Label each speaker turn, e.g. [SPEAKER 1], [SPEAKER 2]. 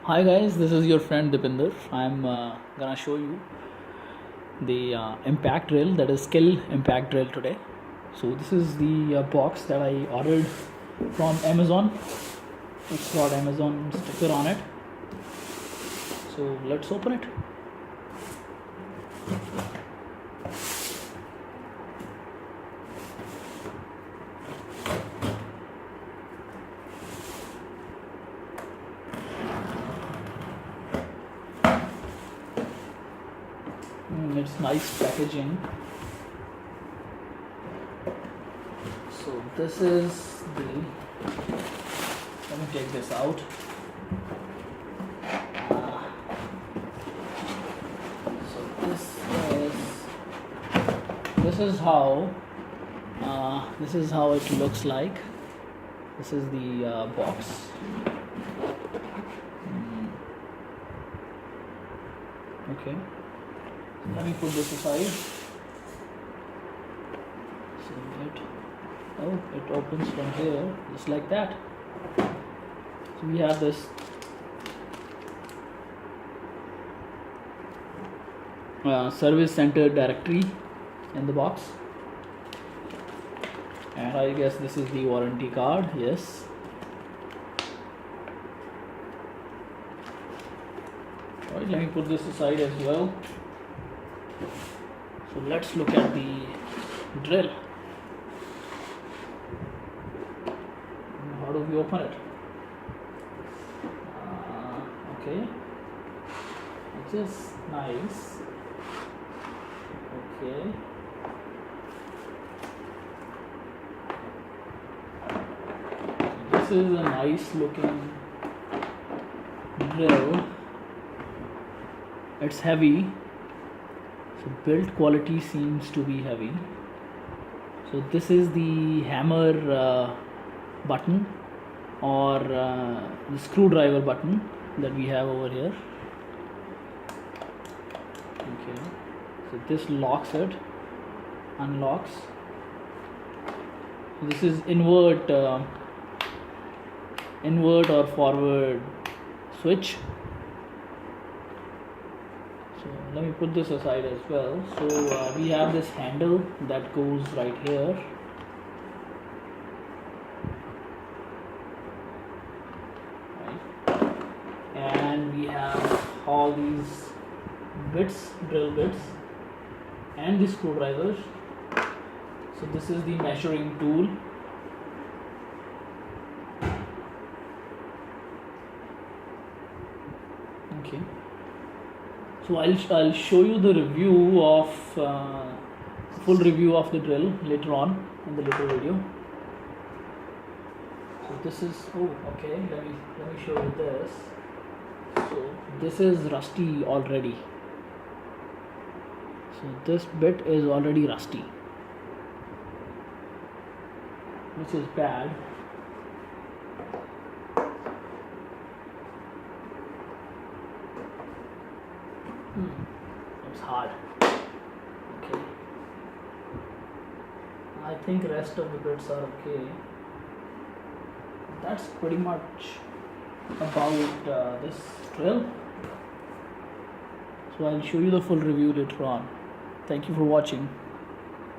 [SPEAKER 1] Hi guys, this is your friend Dipinder. I'm gonna show you the impact drill, that is skill impact drill today. So this is the box that I ordered from Amazon. It's got Amazon sticker on it. So let's open it. It's nice packaging. So this is the, let me take this out. So this is how it looks like. This is the box. Okay, let me put this aside. So it opens from here just like that. So we have this service center directory in the box, and I guess this is the warranty card. Yes. Alright, let me put this aside as well. So let's look at the drill. How do we open it? Okay, which is nice. Okay, this is a nice looking drill. It's heavy, so build quality seems to be heavy. So this is the hammer button, or the screwdriver button that we have over here. Okay, so this locks it, unlocks. This is invert or forward switch. So let me put this aside as well. So we have this handle that goes right here. Right. And we have all these bits, drill bits, and the screwdrivers. So this is the measuring tool. Okay. So I'll show you the review of full review of the drill later on in the later video. So this is okay. Let me show you this. So this is rusty already. So this bit is already rusty, which is bad. It's hard. Okay, I think rest of the bits are okay. That's pretty much about this drill. So I'll show you the full review later on. Thank you for watching.